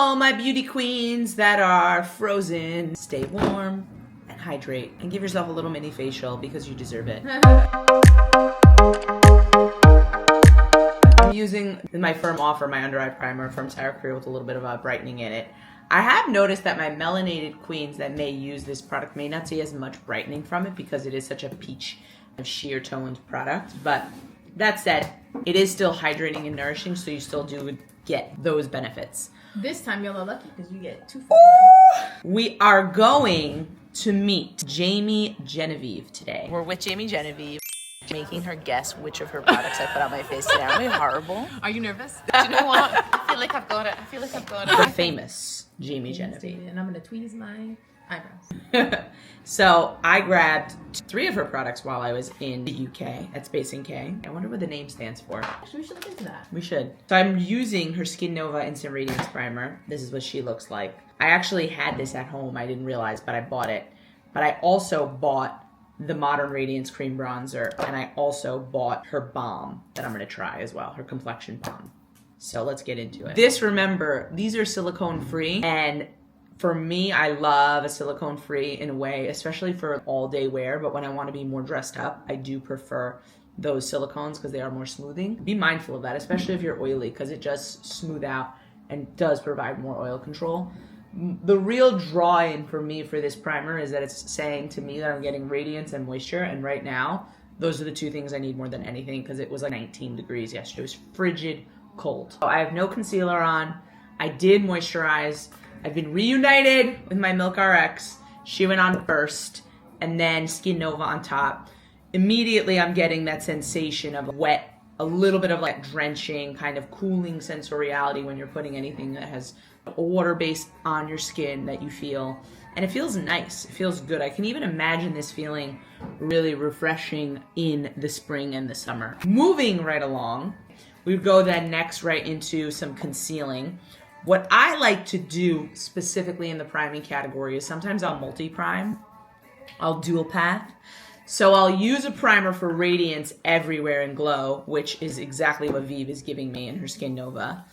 all my beauty queens that are frozen, stay warm and hydrate and give yourself a little mini facial because you deserve it. I'm using my Firm Offer, my under eye primer from Sarah Career with a little bit of a brightening in it. I have noticed that my melanated queens that may use this product may not see as much brightening from it because it is such a peach sheer toned product. But that said, it is still hydrating and nourishing, so you still do get those benefits. This time you're lucky because you get 2 for 1. We are going to meet Jamie Genevieve today. We're with Jamie Genevieve, making her guess which of her products I put on my face today. Aren't we horrible? Are you nervous? Do you know what? I feel like I've got it. The famous Jamie Genevieve. And I'm gonna tweeze my eyebrows. So I grabbed 3 of her products while I was in the UK at Space NK. I wonder what the name stands for. Actually, we should look into that. We should. So I'm using her Skin Nova Instant Radiance Primer. This is what she looks like. I actually had this at home. I didn't realize, but I bought it. But I also bought the Modern Radiance Cream Bronzer, and I also bought her balm that I'm going to try as well, her complexion balm. So let's get into it. This, remember, these are silicone free, and for me, I love a silicone free in a way, especially for all day wear, but when I want to be more dressed up, I do prefer those silicones because they are more smoothing. Be mindful of that, especially if you're oily, because it just smooth out and does provide more oil control. The real draw-in for me for this primer is that it's saying to me that I'm getting radiance and moisture, and right now, those are the 2 things I need more than anything because it was like 19 degrees yesterday. It was frigid cold. So I have no concealer on. I did moisturize. I've been reunited with my Milk RX. She went on first, and then Skin Nova on top. Immediately, I'm getting that sensation of wet, a little bit of like drenching, kind of cooling sensoriality when you're putting anything that has a water base on your skin that you feel. And it feels nice. It feels good. I can even imagine this feeling really refreshing in the spring and the summer. Moving right along, we go then next right into some concealing. What I like to do specifically in the priming category is sometimes I'll multi-prime. I'll dual path. So I'll use a primer for radiance everywhere and glow, which is exactly what Vive is giving me in her Skin Nova.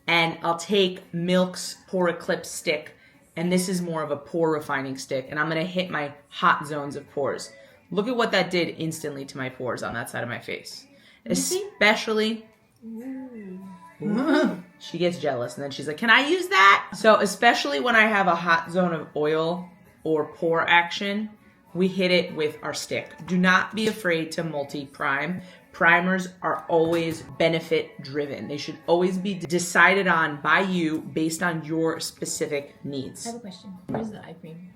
And I'll take Milk's Pore Eclipse stick, and this is more of a pore refining stick, and I'm going to hit my hot zones of pores. Look at what that did instantly to my pores on that side of my face. Especially... Ooh. She gets jealous and then she's like, can I use that? So especially when I have a hot zone of oil or pore action, we hit it with our stick. Do not be afraid to multi-prime. Primers are always benefit driven. They should always be decided on by you based on your specific needs. I have a question. Where's the eye cream?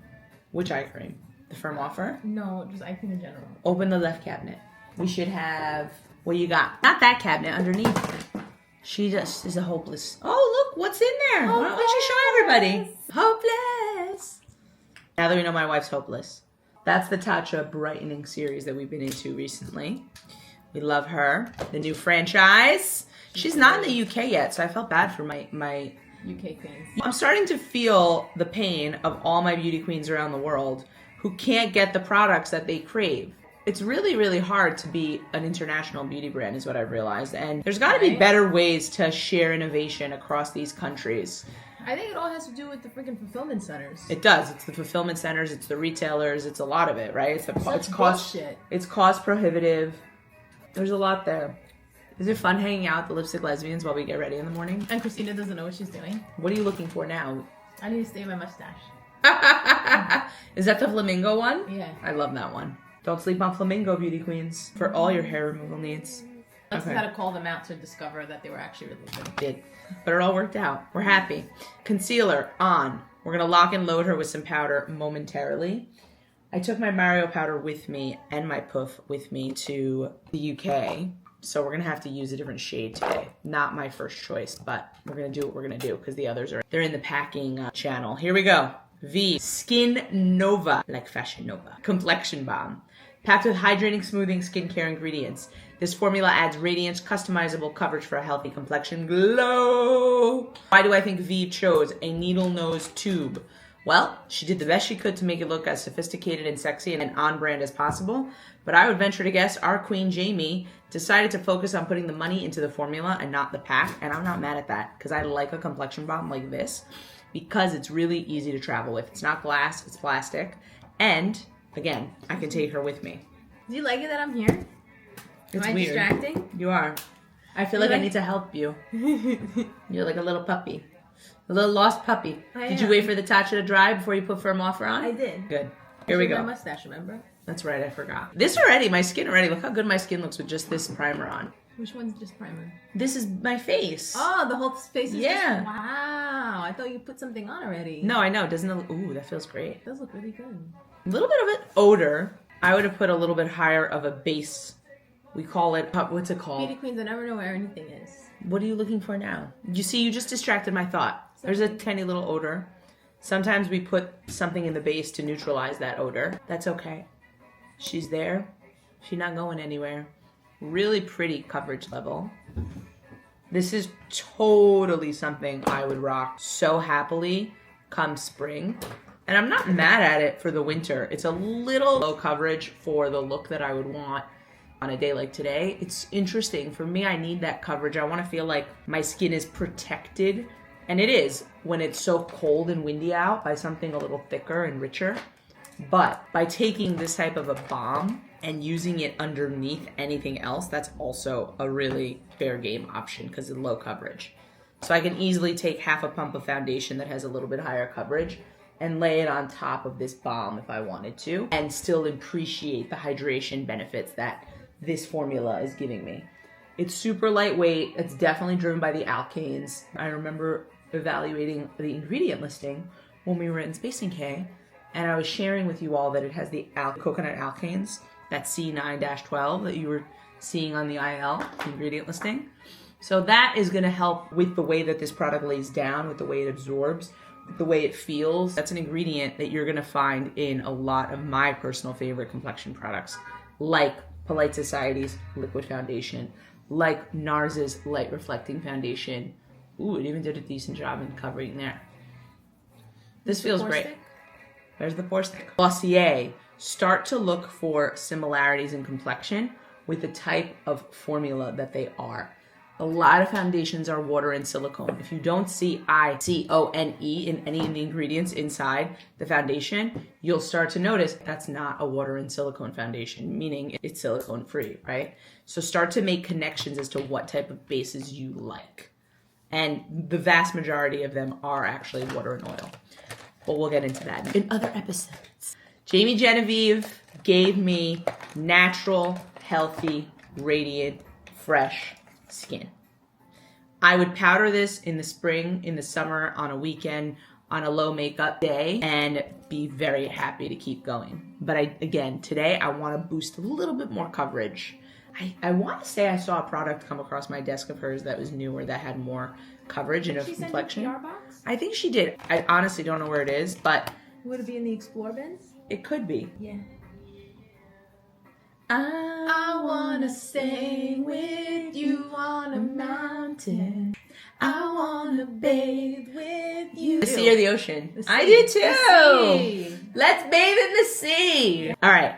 Which eye cream? The Firm Offer? No, just eye cream in general. Open the left cabinet. We should have, what you got? Not that cabinet, underneath. She just is a hopeless. Oh, look, what's in there? Hopeless. Why don't you show everybody? Hopeless. Now that we know my wife's hopeless. That's the Tatcha brightening series that we've been into recently. We love her. The new franchise. She's not in the UK yet, so I felt bad for my UK queens. I'm starting to feel the pain of all my beauty queens around the world who can't get the products that they crave. It's really, really hard to be an international beauty brand is what I've realized. And there's got to be better ways to share innovation across these countries. I think it all has to do with the freaking fulfillment centers. It does. It's the fulfillment centers. It's the retailers. It's a lot of it, right? It's cost prohibitive. There's a lot there. Is it fun hanging out with the Lipstick Lesbians while we get ready in the morning? And Christina doesn't know what she's doing. What are you looking for now? I need to stay my mustache. Is that the flamingo one? Yeah. I love that one. Don't sleep on flamingo, beauty queens, for all your hair removal needs. Alexis had to call them out to discover that they were actually really good. Did. But it all worked out. We're happy. Concealer on. We're going to lock and load her with some powder momentarily. I took my Mario powder with me and my Poof with me to the UK. So we're going to have to use a different shade today. Not my first choice, but we're going to do what we're going to do because the others they're in the packing channel. Here we go. V. Skin Nova, like Fashion Nova. Complexion Balm. Packed with hydrating, smoothing skincare ingredients. This formula adds radiance, customizable coverage for a healthy complexion glow. Why do I think Vive chose a needle nose tube Well, she did the best she could to make it look as sophisticated and sexy and on brand as possible, but I would venture to guess our queen Jamie decided to focus on putting the money into the formula and not the pack, and I'm not mad at that because I like a complexion balm like this because it's really easy to travel with. It's not glass, it's plastic, and again, I can take her with me. Do you like it that I'm here? It's Am I weird. distracting? You are. I feel like I need to help you. You're like a little puppy. A little lost puppy. Did you wait for the Tatcha to dry before you put firm offer on? I did. Good. Here we go. My mustache, remember? That's right, I forgot. This already, my skin already. Look how good my skin looks with just this primer on. Which one's just primer? This is my face. Oh, the whole face is Yeah. just... Wow. I thought you put something on already. No, I know. Doesn't it? Ooh, that feels great. It does look really good. A little bit of an odor. I would have put a little bit higher of a base. We call it, what's it called? Beauty queens, I never know where anything is. What are you looking for now? You see, you just distracted my thought. There's a tiny little odor. Sometimes we put something in the base to neutralize that odor. That's okay. She's there. She's not going anywhere. Really pretty coverage level. This is totally something I would rock so happily come spring. And I'm not mad at it for the winter. It's a little low coverage for the look that I would want on a day like today. It's interesting. For me, I need that coverage. I want to feel like my skin is protected. And it is when it's so cold and windy out by something a little thicker and richer. But by taking this type of a balm and using it underneath anything else, that's also a really fair game option because it's low coverage. So I can easily take half a pump of foundation that has a little bit higher coverage and lay it on top of this balm if I wanted to, and still appreciate the hydration benefits that this formula is giving me. It's super lightweight. It's definitely driven by the alkanes. I remember evaluating the ingredient listing when we were in Space NK, and I was sharing with you all that it has the coconut alkanes, that C9-12 that you were seeing on the IL ingredient listing. So that is going to help with the way that this product lays down, with the way it absorbs, with the way it feels. That's an ingredient that you're going to find in a lot of my personal favorite complexion products, like Polite Society's liquid foundation, like NARS's light reflecting foundation. Ooh, it even did a decent job in covering there. This feels great. Stick? There's the pore stick. Glossier. Start to look for similarities in complexion with the type of formula that they are. A lot of foundations are water and silicone. If you don't see ICONE in any of the ingredients inside the foundation, you'll start to notice that's not a water and silicone foundation, meaning it's silicone free, right? So start to make connections as to what type of bases you like. And the vast majority of them are actually water and oil. But we'll get into that in other episodes. Jamie Genevieve gave me natural, healthy, radiant, fresh skin. I would powder this in the spring, in the summer, on a weekend, on a low makeup day, and be very happy to keep going. But again, today I want to boost a little bit more coverage. I want to say I saw a product come across my desk of hers that was newer, that had more coverage and a complexion. PR box? I think she did. I honestly don't know where it is, but Would it be in the Explore bins? it could be. Yeah. I wanna stay with you on a mountain. I wanna bathe with you. The sea or the ocean? The sea. I did too. The sea. Let's bathe in the sea. All right.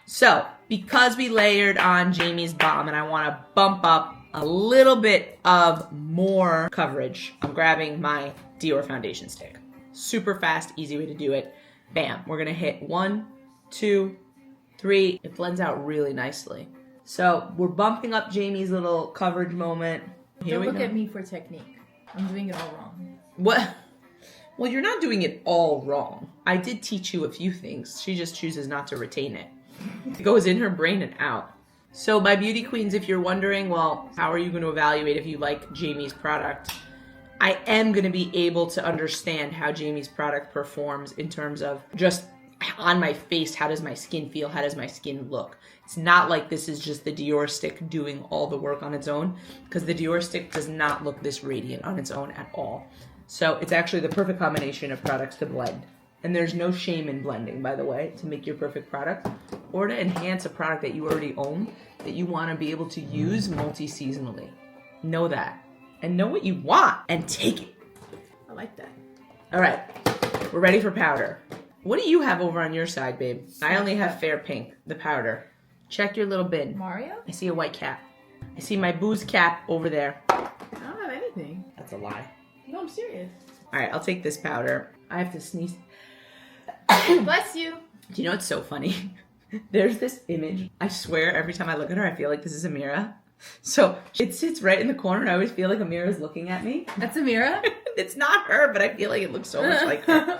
So, because we layered on Jamie's balm and I want to bump up a little bit of more coverage, I'm grabbing my Dior foundation stick. Super fast, easy way to do it. Bam. We're going to hit 1, 2, 3. It blends out really nicely. So we're bumping up Jamie's little coverage moment. Here Don't we look go. at me for technique. I'm doing it all wrong. What? Well, you're not doing it all wrong. I did teach you a few things. She just chooses not to retain it. It goes in her brain and out. So my beauty queens, if you're wondering, well, how are you going to evaluate if you like Jamie's product? I am going to be able to understand how Jamie's product performs in terms of just on my face, how does my skin feel? How does my skin look? It's not like this is just the Dior stick doing all the work on its own, because the Dior stick does not look this radiant on its own at all. So it's actually the perfect combination of products to blend. And there's no shame in blending, by the way, to make your perfect product or to enhance a product that you already own that you want to be able to use multi-seasonally. Know that. And know what you want and take it. I like that. All right. We're ready for powder. What do you have over on your side, babe? I only have fair pink, the powder. Check your little bin. Mario? I see a white cap. I see my booze cap over there. I don't have anything. That's a lie. No, I'm serious. All right, I'll take this powder. I have to sneeze. Bless you. Do you know what's so funny? There's this image. I swear every time I look at her, I feel like this is Amira. So it sits right in the corner and I always feel like Amira's looking at me. That's Amira? It's not her, but I feel like it looks so much like her.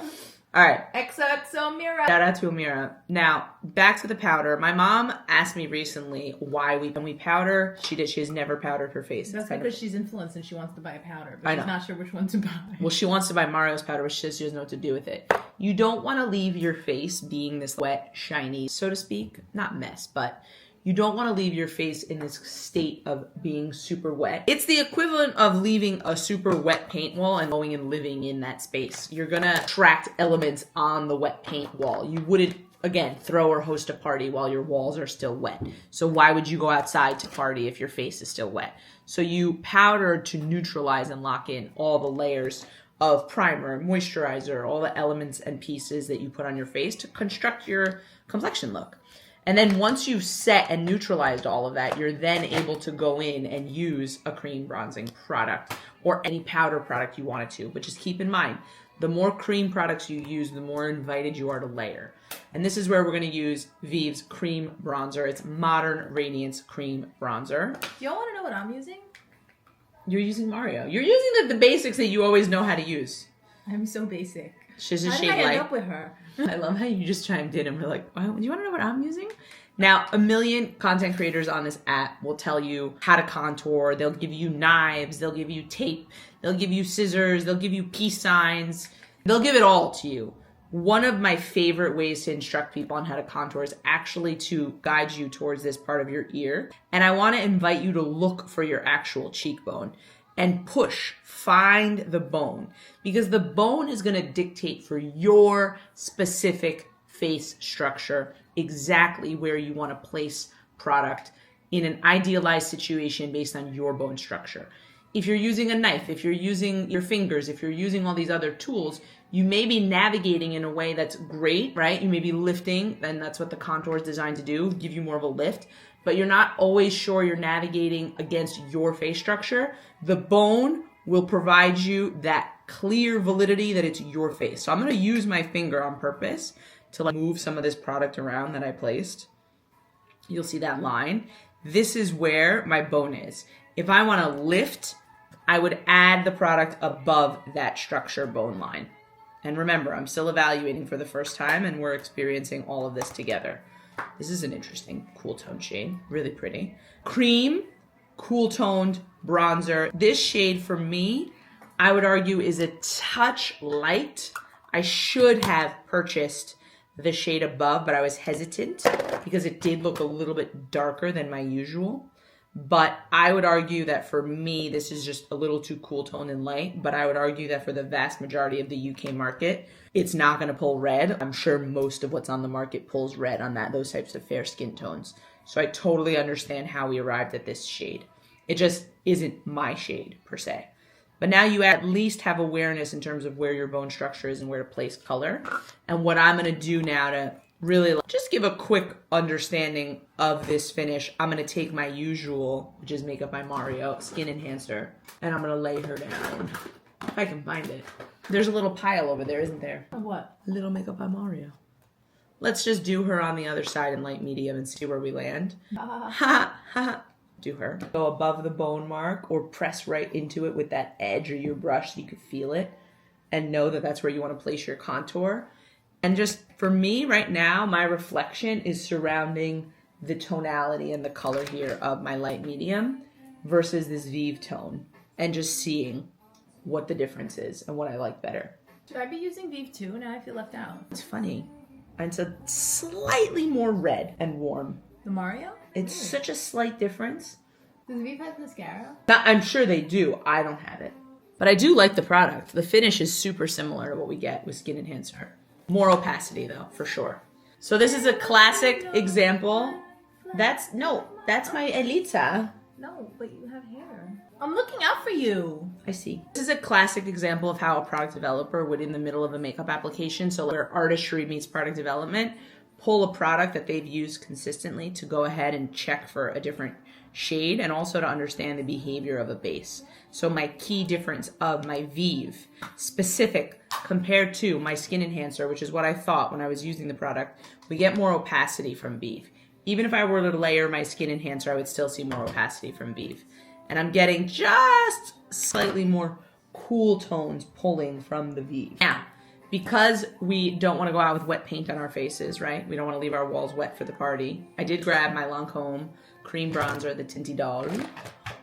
All right. XOXO Amira. Shout out to Amira. Now, back to the powder. My mom asked me recently why when we powder, she has never powdered her face. That's because she's influenced and she wants to buy a powder, but I she's know. not sure which one to buy. Well, she wants to buy Mario's powder, but she says she doesn't know what to do with it. You don't want to leave your face being this wet, shiny, so to speak, not mess, but you don't want to leave your face in this state of being super wet. It's the equivalent of leaving a super wet paint wall and going and living in that space. You're going to attract elements on the wet paint wall. You wouldn't, again, throw or host a party while your walls are still wet. So why would you go outside to party if your face is still wet? So you powder to neutralize and lock in all the layers of primer, moisturizer, all the elements and pieces that you put on your face to construct your complexion look. And then once you've set and neutralized all of that, you're then able to go in and use a cream bronzing product or any powder product you wanted to. But just keep in mind, the more cream products you use, the more invited you are to layer. And this is where we're going to use Vive's cream bronzer. It's Modern Radiance Cream Bronzer. Do y'all want to know what I'm using? You're using Mario. You're using the basics that you always know how to use. I'm so basic. She's a How did shade I end light. up with her? I love how you just chimed in and we're like, well, do you want to know what I'm using? Now, a million content creators on this app will tell you how to contour. They'll give you knives. They'll give you tape. They'll give you scissors. They'll give you peace signs. They'll give it all to you. One of my favorite ways to instruct people on how to contour is actually to guide you towards this part of your ear. And I want to invite you to look for your actual cheekbone and find the bone, because the bone is going to dictate for your specific face structure exactly where you want to place product in an idealized situation based on your bone structure. If you're using a knife, if you're using your fingers, if you're using all these other tools, you may be navigating in a way that's great, right? You may be lifting, and that's what the contour is designed to do, give you more of a lift, but you're not always sure you're navigating against your face structure. The bone will provide you that clear validity that it's your face. So I'm going to use my finger on purpose to move some of this product around that I placed. You'll see that line. This is where my bone is. If I want to lift, I would add the product above that structure bone line. And remember, I'm still evaluating for the first time and we're experiencing all of this together. This is an interesting cool tone shade, really pretty. Cream, cool toned bronzer. This shade for me, I would argue is a touch light. I should have purchased the shade above, but I was hesitant because it did look a little bit darker than my usual. But I would argue that for me, this is just a little too cool toned and light. But I would argue that for the vast majority of the UK market, it's not going to pull red. I'm sure most of what's on the market pulls red on those types of fair skin tones. So I totally understand how we arrived at this shade. It just isn't my shade per se. But now you at least have awareness in terms of where your bone structure is and where to place color. And what I'm going to do now to really just give a quick understanding of this finish, I'm going to take my usual, which is Makeup by Mario, Skin Enhancer, and I'm going to lay her down. If I can find it. There's a little pile over there, isn't there? Of what? A little Makeup by Mario. Let's just do her on the other side in light medium and see where we land. Ha ha. Do her. Go above the bone mark or press right into it with that edge or your brush so you can feel it and know that that's where you want to place your contour. And just for me right now, my reflection is surrounding the tonality and the color here of my light medium versus this Vive tone and just seeing what the difference is and what I like better. Should I be using Vive too? Now I feel left out. It's funny. And it's a slightly more red and warm. The Mario? It's such a slight difference. Does Vive have mascara? I'm sure they do. I don't have it. But I do like the product. The finish is super similar to what we get with Skin Enhancer. More opacity though, for sure. So this is a classic example. That's my Elita. No, but you have hair. I'm looking out for you. I see. This is a classic example of how a product developer would, in the middle of a makeup application, so where artistry meets product development, pull a product that they've used consistently to go ahead and check for a different shade and also to understand the behavior of a base. So my key difference of my Vive specific compared to my skin enhancer, which is what I thought when I was using the product, we get more opacity from Vive. Even if I were to layer my skin enhancer, I would still see more opacity from Vive. And I'm getting just slightly more cool tones pulling from the Vive. Now, because we don't want to go out with wet paint on our faces, right? We don't want to leave our walls wet for the party. I did grab my Lancome cream bronzer, the Tinty Doll.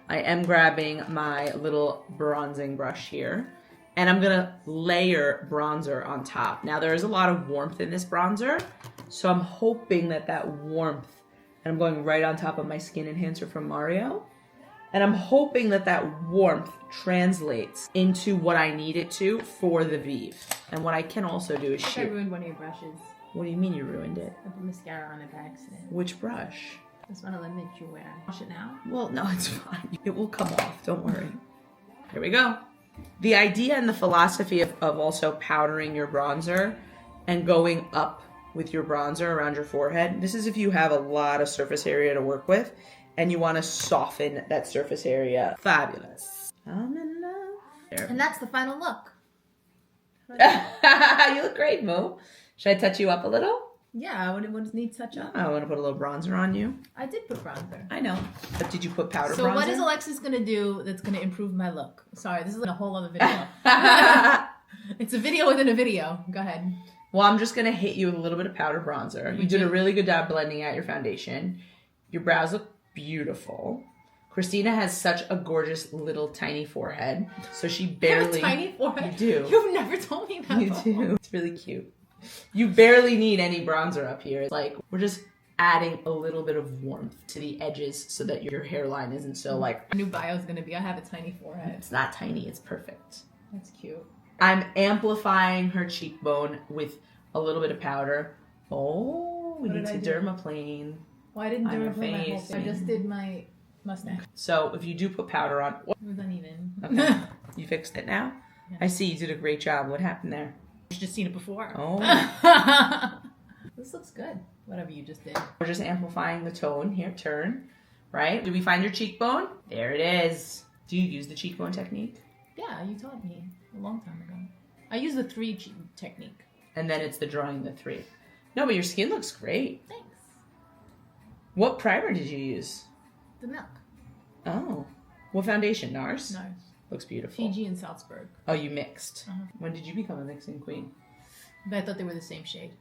I am grabbing my little bronzing brush here. And I'm going to layer bronzer on top. Now, there is a lot of warmth in this bronzer. So I'm hoping that that warmth, and I'm going right on top of my skin enhancer from Mario. And I'm hoping that that warmth translates into what I need it to for the Vive. And what I can also do is I ruined one of your brushes. What do you mean you ruined it? I put mascara on it by accident. Which brush? This one I'll admit you wear. Wash it now? Well, no, it's fine. It will come off. Don't worry. Here we go. The idea and the philosophy of also powdering your bronzer and going up with your bronzer around your forehead. This is if you have a lot of surface area to work with and you want to soften that surface area. Fabulous. I'm in love. There. And that's the final look. You look great, Mo. Should I touch you up a little? Yeah, what needs touch up? I want to put a little bronzer on you. I did put bronzer. I know. But did you put powder So bronzer? what is Alexis going to do that's going to improve my look? Sorry, this is a whole other video. It's a video within a video. Go ahead. Well, I'm just going to hit you with a little bit of powder bronzer. You did a really good job blending out your foundation. Your brows look beautiful. Christina has such a gorgeous little tiny forehead. So she barely... I have a tiny forehead? You do. You've never told me that You before. do. It's really cute. You barely need any bronzer up here. It's like we're just adding a little bit of warmth to the edges so that your hairline isn't so like... My new bio is going to be, I have a tiny forehead. It's not tiny. It's perfect. That's cute. I'm amplifying her cheekbone with a little bit of powder. Oh, we need to dermaplane. Well, I didn't on your dermaplane my whole face. face. I just did my mustache. So if you do put powder on... It was uneven. Okay. You fixed it now? Yeah. I see you did a great job. What happened there? You've just seen it before. Oh. This looks good. Whatever you just did. We're just amplifying the tone. Here, turn. Right? Did we find your cheekbone? There it is. Do you use the cheekbone technique? Yeah, you taught me a long time ago. I use the 3 technique. And then it's the drawing the 3. No, but your skin looks great. Thanks. What primer did you use? The milk. Oh. What foundation? NARS? Nice. Looks beautiful. Fiji and Salzburg. Oh, you mixed. Uh-huh. When did you become a mixing queen? But I thought they were the same shade.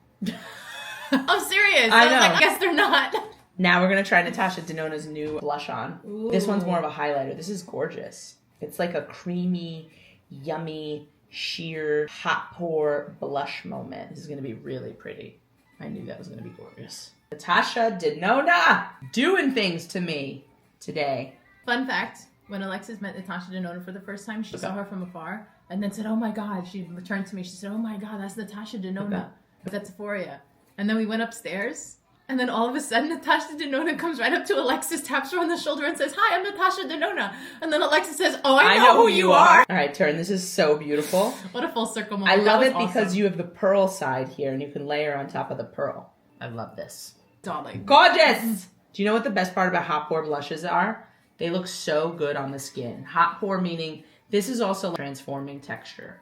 I'm serious. I was know. like, I guess they're not. Now we're going to try Natasha Denona's new blush on. Ooh. This one's more of a highlighter. This is gorgeous. It's like a creamy, yummy, sheer, hot pour blush moment. This is going to be really pretty. I knew that was going to be gorgeous. Natasha Denona doing things to me today. Fun fact, when Alexis met Natasha Denona for the first time, she saw her from afar and then said, oh my God. She returned to me. She said, oh my God, that's Natasha Denona. That's Euphoria. And then we went upstairs. And then all of a sudden, Natasha Denona comes right up to Alexis, taps her on the shoulder and says, hi, I'm Natasha Denona. And then Alexis says, oh, I know who you are. All right, turn. This is so beautiful. What a full circle moment. I love it That was because awesome. you have the pearl side here and you can layer on top of the pearl. I love this. Darling. Gorgeous! Do you know what the best part about hot pour blushes are? They look so good on the skin. Hot pour meaning this is also transforming texture.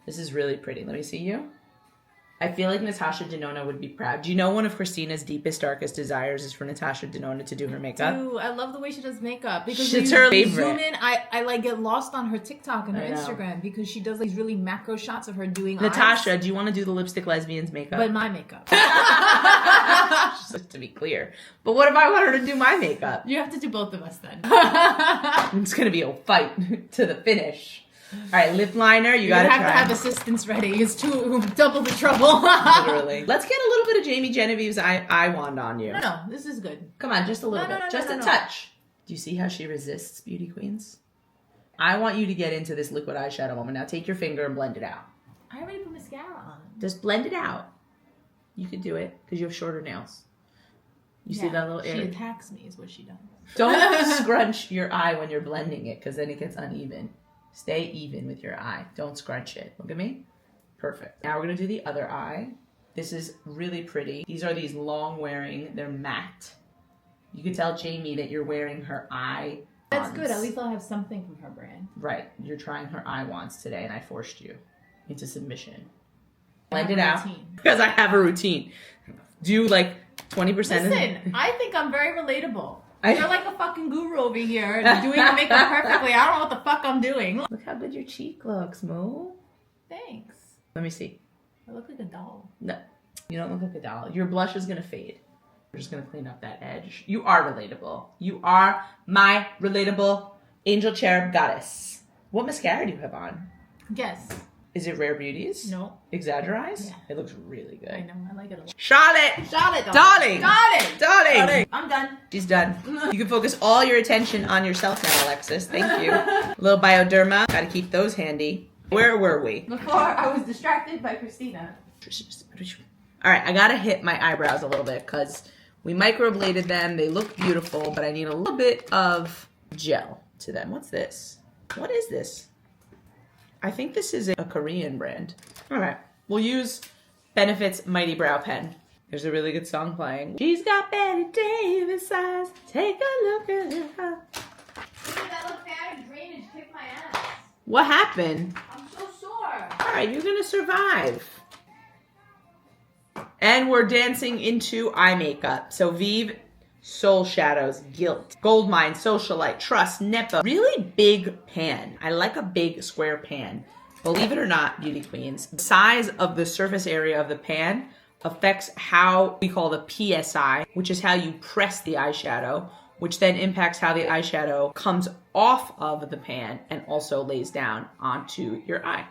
This is really pretty. Let me see you. I feel like Natasha Denona would be proud. Do you know one of Christina's deepest, darkest desires is for Natasha Denona to do her makeup? Dude, I love the way she does makeup because It's when her you favorite. zoom in, I like get lost on her TikTok and her I know. Instagram because she does these really macro shots of her doing Natasha, eyes. do you want to do the Lipstick Lesbians makeup? But my makeup. Just to be clear. But what if I want her to do my makeup? You have to do both of us then. It's going to be a fight to the finish. All right, lip liner, you got to have try. to have assistants ready. It's double the trouble. Literally. Let's get a little bit of Jamie Genevieve's eye wand on you. No, this is good. Come on, just a little No, bit. no, Just a no. touch. Do you see how she resists, beauty queens? I want you to get into this liquid eyeshadow moment. Now take your finger and blend it out. I already put mascara on. Just blend it out. You can do it because you have shorter nails. You see that little She area? attacks me is what she does. Don't scrunch your eye when you're blending it because then it gets uneven. Stay even with your eye. Don't scrunch it. Look at me. Perfect. Now we're going to do the other eye. This is really pretty. These are these long wearing. They're matte. You can tell Jamie that you're wearing her eye. That's good. At least I'll have something from her brand. Right. You're trying her eye wands today and I forced you into submission. I have Blend it a out. routine. Because I have a routine. Do like 20%. Listen, I think I'm very relatable. I- You're like a fucking guru over here doing the makeup perfectly. I don't know what the fuck I'm doing. Look how good your cheek looks, Moo. Thanks. Let me see. I look like a doll. No, you don't look like a doll. Your blush is going to fade. We're just going to clean up that edge. You are relatable. You are my relatable angel cherub goddess. What mascara do you have on? Guess. Is it Rare Beauties? No. Exaggerize? Yeah. It looks really good. I know. I like it a lot. Charlotte! Charlotte, Darling! Darling! I'm done. She's done. You can focus all your attention on yourself now, Alexis. Thank you. A little bioderma. Got to keep those handy. Where were we? Before I was distracted by Christina. All right, I got to hit my eyebrows a little bit because we microbladed them. They look beautiful, but I need a little bit of gel to them. What's this? What is this? I think this is a Korean brand. All right, we'll use Benefit's Mighty Brow Pen. There's a really good song playing. She's got Betty Davis eyes. Take a look at her. That little fat drainage kicked my ass. What happened? I'm so sore. All right, you're gonna survive. And we're dancing into eye makeup. So Vive, Soul Shadows, Guilt, Goldmine, Socialite, Trust, Nepo. Really big pan. I like a big square pan. Believe it or not, beauty queens, the size of the surface area of the pan affects how we call the PSI, which is how you press the eyeshadow, which then impacts how the eyeshadow comes off of the pan and also lays down onto your eye.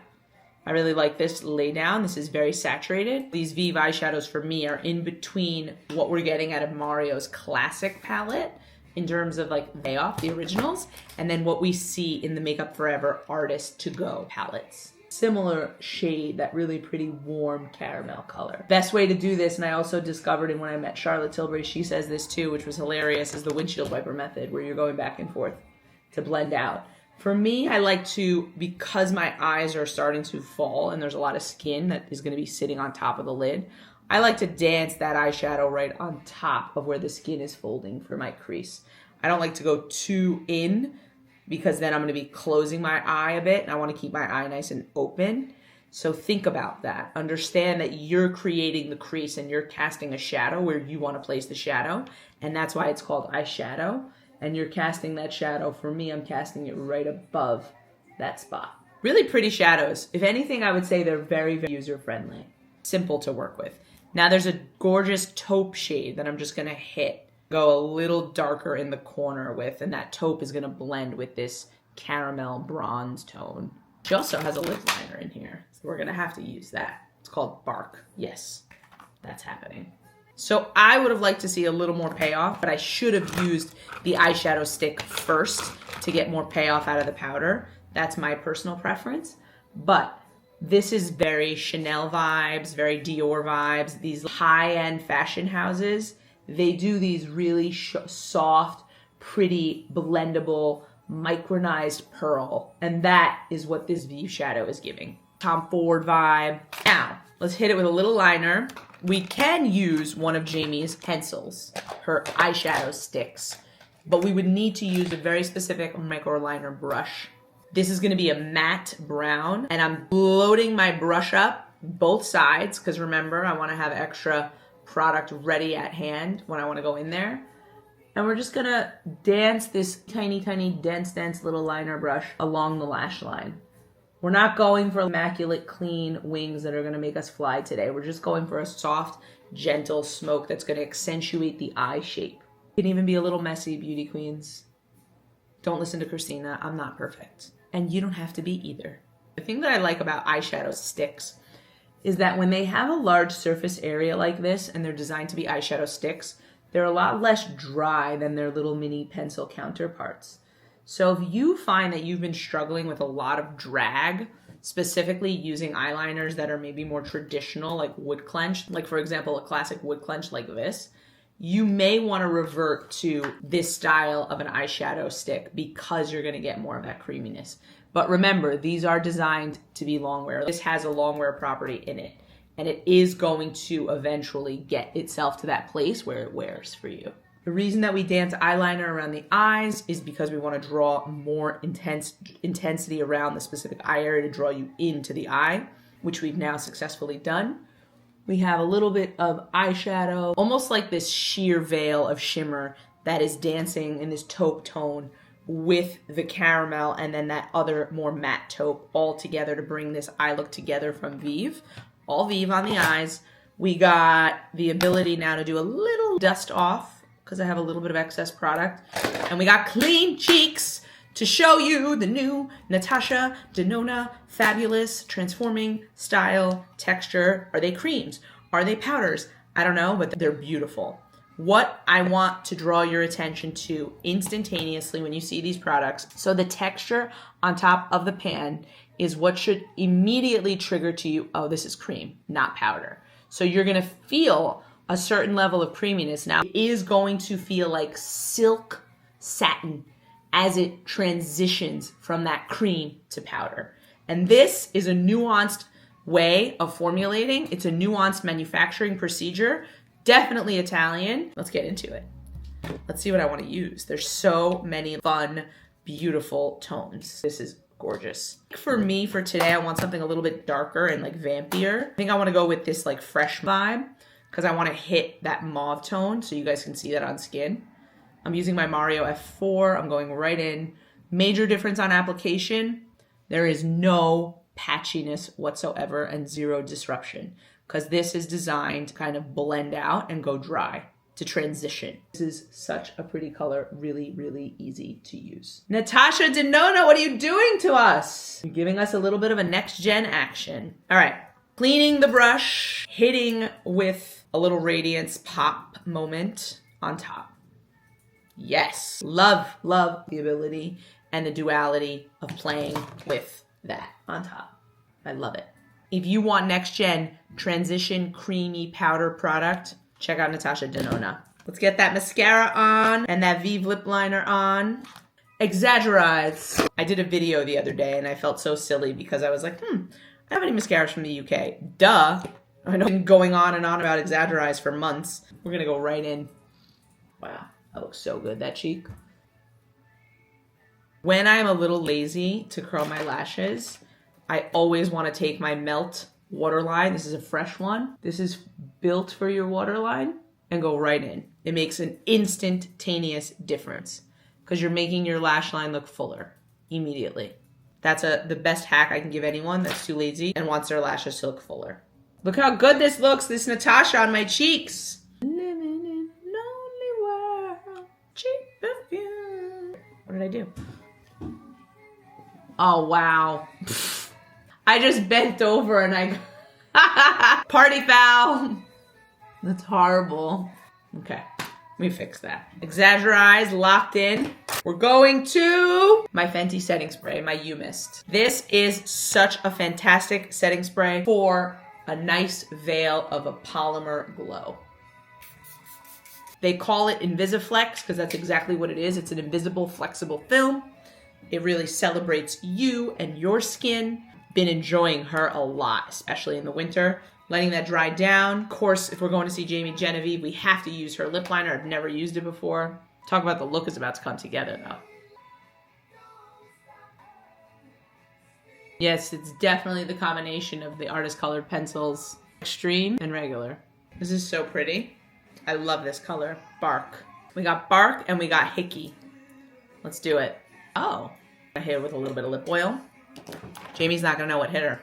I really like this lay down. This is very saturated. These Vive eyeshadows for me are in between what we're getting out of Mario's classic palette in terms of like payoff, the originals, and then what we see in the Makeup Forever Artist To Go palettes. Similar shade, that really pretty warm caramel color. Best way to do this, and I also discovered it when I met Charlotte Tilbury, she says this too, which was hilarious, is the windshield wiper method where you're going back and forth to blend out. For me, I like to, because my eyes are starting to fall and there's a lot of skin that is going to be sitting on top of the lid, I like to dance that eyeshadow right on top of where the skin is folding for my crease. I don't like to go too in because then I'm going to be closing my eye a bit and I want to keep my eye nice and open. So think about that. Understand that you're creating the crease and you're casting a shadow where you want to place the shadow. And that's why it's called eyeshadow. And you're casting that shadow. For me, I'm casting it right above that spot. Really pretty shadows. If anything, I would say they're very, very user-friendly. Simple to work with. Now there's a gorgeous taupe shade that I'm just going to hit. Go a little darker in the corner with. And that taupe is going to blend with this caramel bronze tone. She also has a lip liner in here. So we're going to have to use that. It's called Bark. Yes, that's happening. So I would have liked to see a little more payoff, but I should have used the eyeshadow stick first to get more payoff out of the powder. That's my personal preference. But this is very Chanel vibes, very Dior vibes. These high-end fashion houses, they do these really soft, pretty, blendable, micronized pearl. And that is what this Vive shadow is giving. Tom Ford vibe. Now, let's hit it with a little liner. We can use one of Jamie's pencils, her eyeshadow sticks, but we would need to use a very specific micro liner brush. This is going to be a matte brown, and I'm loading my brush up both sides, because remember, I want to have extra product ready at hand when I want to go in there. And we're just going to dance this tiny, tiny, dense little liner brush along the lash line. We're not going for immaculate, clean wings that are going to make us fly today. We're just going for a soft, gentle smoke that's going to accentuate the eye shape. It can even be a little messy, beauty queens. Don't listen to Christina. I'm not perfect. And you don't have to be either. The thing that I like about eyeshadow sticks is that when they have a large surface area like this and they're designed to be eyeshadow sticks, they're a lot less dry than their little mini pencil counterparts. So if you find that you've been struggling with a lot of drag, specifically using eyeliners that are maybe more traditional, like wood clench, like for example, a classic wood clench like this, you may want to revert to this style of an eyeshadow stick because you're going to get more of that creaminess. But remember, these are designed to be long wear. This has a long wear property in it, and it is going to eventually get itself to that place where it wears for you. The reason that we dance eyeliner around the eyes is because we want to draw more intensity around the specific eye area to draw you into the eye, which we've now successfully done. We have a little bit of eyeshadow, almost like this sheer veil of shimmer that is dancing in this taupe tone with the caramel and then that other more matte taupe all together to bring this eye look together from Vive. All Vive on the eyes. We got the ability now to do a little dust off because I have a little bit of excess product. And we got clean cheeks to show you the new Natasha Denona Fabulous Transforming Style Texture. Are they creams? Are they powders? I don't know, but they're beautiful. What I want to draw your attention to instantaneously when you see these products, so the texture on top of the pan is what should immediately trigger to you, oh, this is cream, not powder. So you're gonna feel a certain level of creaminess. Now, it is going to feel like silk satin as it transitions from that cream to powder. And this is a nuanced way of formulating. It's a nuanced manufacturing procedure. Definitely Italian. Let's get into it. Let's see what I want to use. There's so many fun, beautiful tones. This is gorgeous. For me, for today, I want something a little bit darker and like vampier. I think I want to go with this like fresh vibe because I want to hit that mauve tone so you guys can see that on skin. I'm using my Mario F4. I'm going right in. Major difference on application. There is no patchiness whatsoever and zero disruption because this is designed to kind of blend out and go dry to transition. This is such a pretty color. Really, really easy to use. Natasha Denona, what are you doing to us? You're giving us a little bit of a next gen action. All right. Cleaning the brush, hitting with a little radiance pop moment on top. Yes. Love the ability and the duality of playing with that on top. I love it. If you want next gen transition creamy powder product, check out Natasha Denona. Let's get that mascara on and that Vive lip liner on. Exaggerize. I did a video the other day and I felt so silly because I was like, I don't have any mascaras from the UK. Duh. I know I've been going on and on about Exaggerize for months. We're gonna go right in. Wow. That looks so good, that cheek. When I'm a little lazy to curl my lashes, I always want to take my Melt waterline. This is a fresh one. This is built for your waterline and go right in. It makes an instantaneous difference because you're making your lash line look fuller immediately. That's the best hack I can give anyone that's too lazy and wants their lashes to look fuller. Look how good this looks, this Natasha on my cheeks. What did I do? Oh, wow. I just bent over and I... Party foul. That's horrible. Okay, let me fix that. Exaggerize, locked in. We're going to my Fenty setting spray, my U Mist. This is such a fantastic setting spray for a nice veil of a polymer glow. They call it Invisiflex because that's exactly what it is. It's an invisible, flexible film. It really celebrates you and your skin. Been enjoying her a lot, especially in the winter. Letting that dry down. Of course, if we're going to see Jamie Genevieve, we have to use her lip liner. I've never used it before. Talk about the look is about to come together, though. Yes, it's definitely the combination of the artist colored pencils, extreme and regular. This is so pretty. I love this color. Bark. We got Bark and we got Hickey. Let's do it. Oh. I hit her with a little bit of lip oil. Jamie's not going to know what hit her.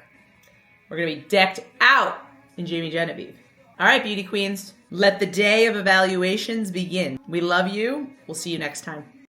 We're going to be decked out in Jamie Genevieve. All right, beauty queens. Let the day of evaluations begin. We love you. We'll see you next time.